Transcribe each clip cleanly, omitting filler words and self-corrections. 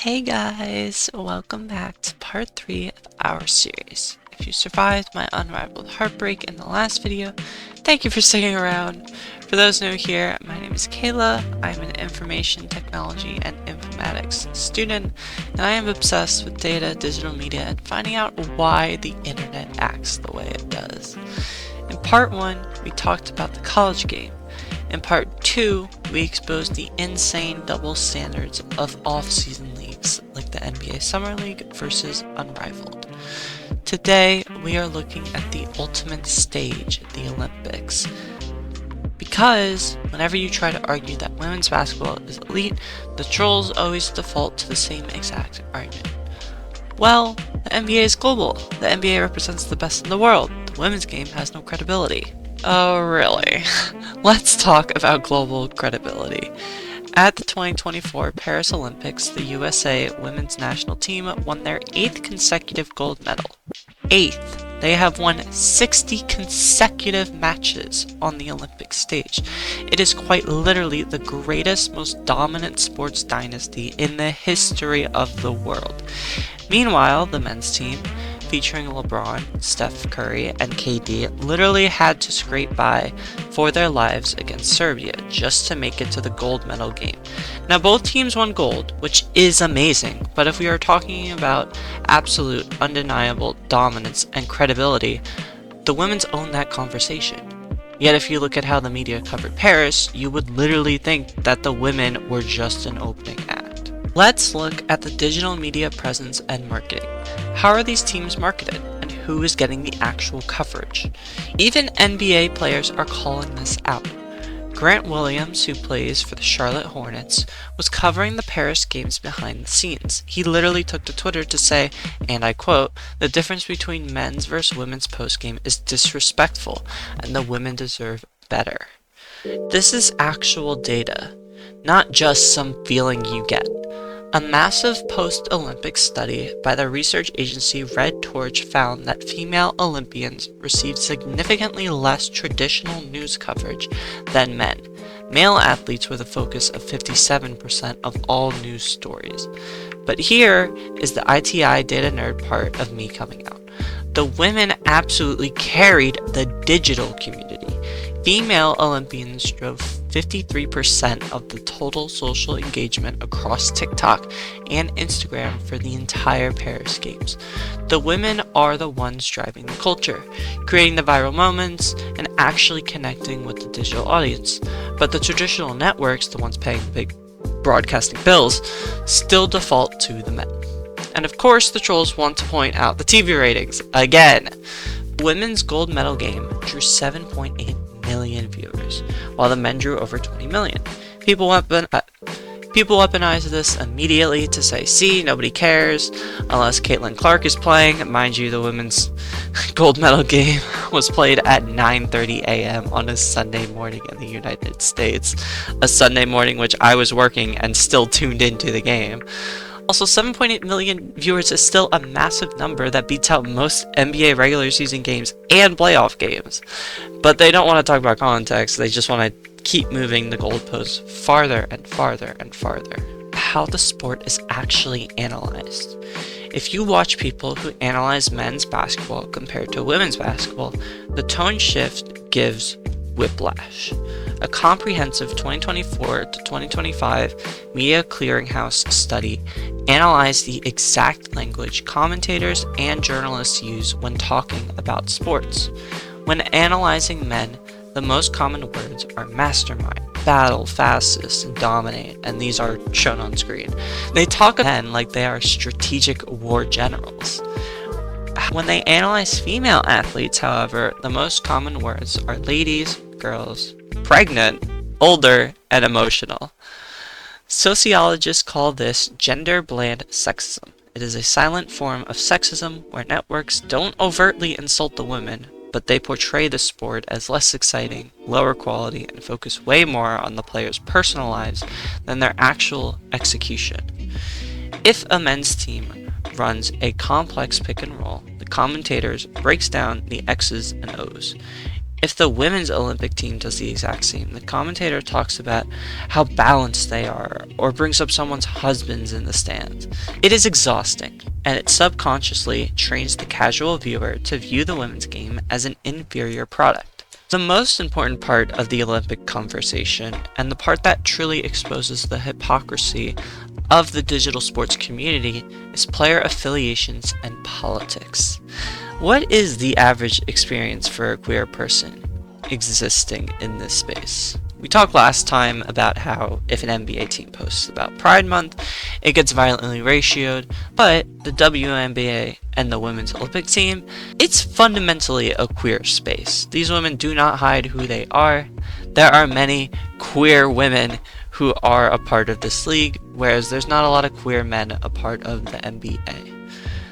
Hey guys, welcome back to part 3 of our series. If you survived my unrivaled heartbreak in the last video, thank you for sticking around. For those new here, my name is Kayla. I'm an information technology and informatics student, and I am obsessed with data, digital media, and finding out why the internet acts the way it does. In part 1, we talked about the college game. In part 2, we exposed the insane double standards of off-season leagues like the NBA Summer League versus Unrivaled. Today, we are looking at the ultimate stage, the Olympics. Because whenever you try to argue that women's basketball is elite, the trolls always default to the same exact argument. Well, the NBA is global. The NBA represents the best in the world. The women's game has no credibility. Oh, really? Let's talk about global credibility. At the 2024 Paris Olympics, the USA women's national team won their 8th consecutive gold medal. 8th. They have won 60 consecutive matches on the Olympic stage. It is quite literally the greatest, most dominant sports dynasty in the history of the world. Meanwhile, the men's team, featuring LeBron, Steph Curry, and KD, literally had to scrape by for their lives against Serbia just to make it to the gold medal game. Now, both teams won gold, which is amazing, but if we are talking about absolute, undeniable dominance and credibility, the women's own that conversation. Yet if you look at how the media covered Paris, you would literally think that the women were just an opening act. Let's look at the digital media presence and marketing. How are these teams marketed, and who is getting the actual coverage? Even NBA players are calling this out. Grant Williams, who plays for the Charlotte Hornets, was covering the Paris games behind the scenes. He literally took to Twitter to say, and I quote, "The difference between men's versus women's postgame is disrespectful, and the women deserve better." This is actual data, not just some feeling you get. A massive post-Olympic study by the research agency Red Torch found that female Olympians received significantly less traditional news coverage than men. Male athletes were the focus of 57% of all news stories. But here is the ITI data nerd part of me coming out. The women absolutely carried the digital community. Female Olympians drove 53% of the total social engagement across TikTok and Instagram for the entire Paris Games. The women are the ones driving the culture, creating the viral moments, and actually connecting with the digital audience. But the traditional networks, the ones paying the big broadcasting bills, still default to the men. And of course, the trolls want to point out the TV ratings again. The women's gold medal game drew 7.8 million viewers, while the men drew over 20 million. People weaponize this immediately to say, see, nobody cares, unless Caitlin Clark is playing. Mind you, the women's gold medal game was played at 9:30 a.m. on a Sunday morning in the United States. A Sunday morning which I was working and still tuned into the game. Also, 7.8 million viewers is still a massive number that beats out most NBA regular season games and playoff games. But they don't want to talk about context, they just want to keep moving the goalposts farther and farther and farther. How the sport is actually analyzed. If you watch people who analyze men's basketball compared to women's basketball, the tone shift gives whiplash. A comprehensive 2024 to 2025 Media Clearinghouse study analyzed the exact language commentators and journalists use when talking about sports. When analyzing men, the most common words are mastermind, battle, fastest, and dominate, and these are shown on screen. They talk about men like they are strategic war generals. When they analyze female athletes, however, the most common words are ladies, girls, pregnant, older, and emotional. Sociologists call this gender-bland sexism. It is a silent form of sexism where networks don't overtly insult the women, but they portray the sport as less exciting, lower quality, and focus way more on the players' personal lives than their actual execution. If a men's team runs a complex pick and roll, the commentators breaks down the X's and O's. If the women's Olympic team does the exact same, the commentator talks about how balanced they are, or brings up someone's husbands in the stands. It is exhausting, and it subconsciously trains the casual viewer to view the women's game as an inferior product. The most important part of the Olympic conversation, and the part that truly exposes the hypocrisy of the digital sports community, is player affiliations and politics. What is the average experience for a queer person existing in this space? We talked last time about how if an NBA team posts about Pride Month, it gets violently ratioed, but the WNBA and the Women's Olympic team, it's fundamentally a queer space. These women do not hide who they are. There are many queer women who are a part of this league, whereas there's not a lot of queer men a part of the NBA.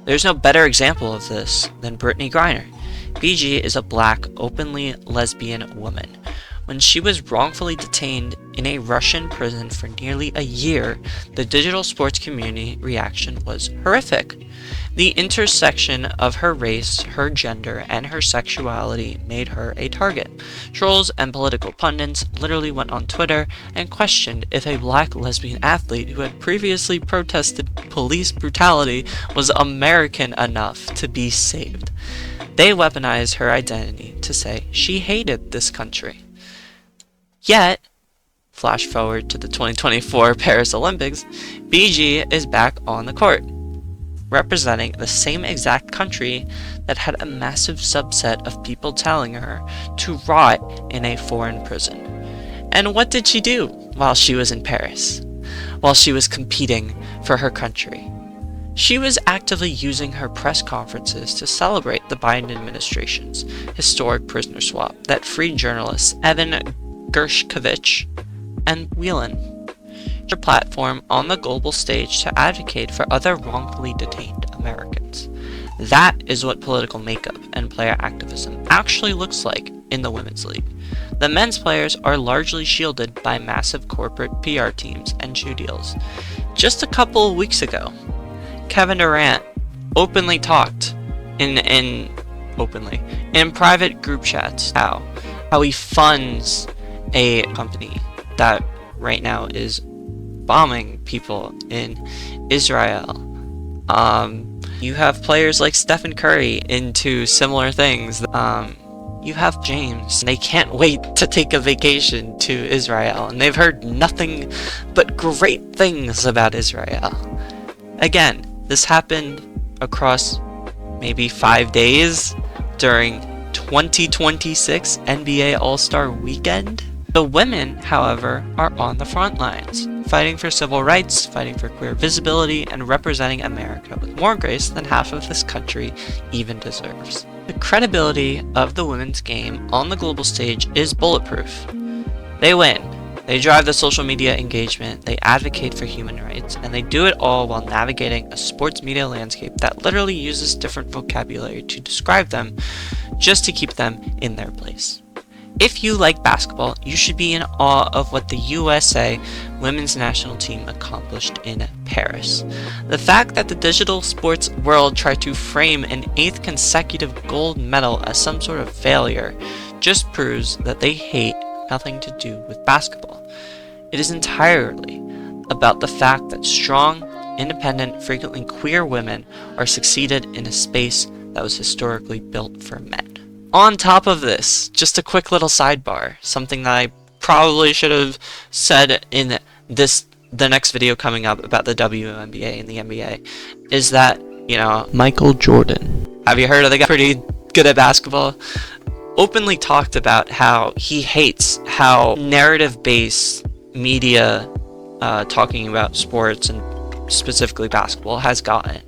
There's no better example of this than Brittany Griner. BG is a black, openly lesbian woman. When she was wrongfully detained in a Russian prison for nearly a year, the digital sports community reaction was horrific. The intersection of her race, her gender, and her sexuality made her a target. Trolls and political pundits literally went on Twitter and questioned if a black lesbian athlete who had previously protested police brutality was American enough to be saved. They weaponized her identity to say she hated this country. Yet, flash forward to the 2024 Paris Olympics, BG is back on the court, representing the same exact country that had a massive subset of people telling her to rot in a foreign prison. And what did she do while she was in Paris? While she was competing for her country? She was actively using her press conferences to celebrate the Biden administration's historic prisoner swap that freed journalists Evan Gershkovich and Whelan. Her platform on the global stage to advocate for other wrongfully detained Americans. That is what political makeup and player activism actually looks like in the women's league. The men's players are largely shielded by massive corporate PR teams and shoe deals. Just a couple of weeks ago, Kevin Durant openly talked in private group chats how he funds a company that right now is bombing people in Israel. You have players like Stephen Curry into similar things. You have James. They can't wait to take a vacation to Israel, and they've heard nothing but great things about Israel. Again, this happened across maybe 5 days during 2026 NBA All-Star Weekend. The women, however, are on the front lines, fighting for civil rights, fighting for queer visibility, and representing America with more grace than half of this country even deserves. The credibility of the women's game on the global stage is bulletproof. They win. They drive the social media engagement, they advocate for human rights, and they do it all while navigating a sports media landscape that literally uses different vocabulary to describe them just to keep them in their place. If you like basketball, you should be in awe of what the USA women's national team accomplished in Paris. The fact that the digital sports world tried to frame an 8th consecutive gold medal as some sort of failure just proves that they hate nothing to do with basketball. It is entirely about the fact that strong, independent, frequently queer women are succeeded in a space that was historically built for men. On top of this, just a quick little sidebar, something that I probably should have said in the next video coming up about the WNBA and the NBA, is that, Michael Jordan. Have you heard of the guy? Pretty good at basketball. Openly talked about how he hates how narrative-based media talking about sports and specifically basketball has gotten.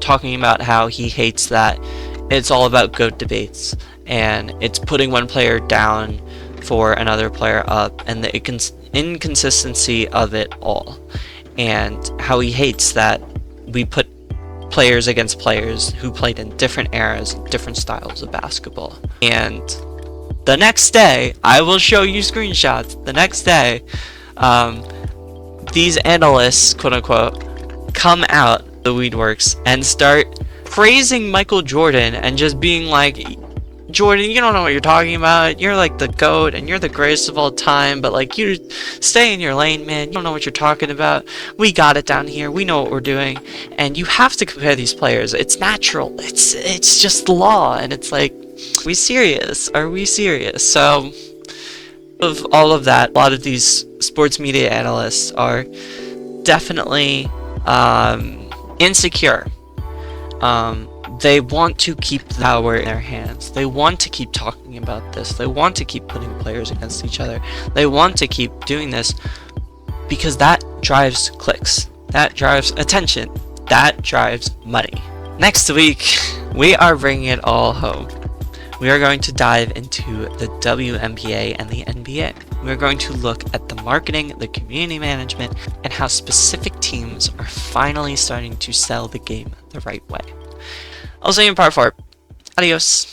Talking about how he hates that it's all about GOAT debates, and it's putting one player down for another player up, and the inconsistency of it all, and how he hates that we put players against players who played in different eras, different styles of basketball. And the next day, I will show you screenshots, the next day, these analysts, quote unquote, come out the weedworks and start praising Michael Jordan and just being like, Jordan, you don't know what you're talking about. You're like the GOAT and you're the greatest of all time, but like you stay in your lane, man. You don't know what you're talking about. We got it down here. We know what we're doing. And you have to compare these players. It's natural. It's just law. And it's like, are we serious? Are we serious? So of all of that, a lot of these sports media analysts are definitely insecure. They want to keep the power in their hands. They want to keep talking about this. They want to keep putting players against each other. They want to keep doing this because that drives clicks. That drives attention. That drives money. Next week, we are bringing it all home. We are going to dive into the WNBA and the NBA. We're going to look at the marketing, the community management, and how specific teams are finally starting to sell the game the right way. I'll see you in part 4. Adios.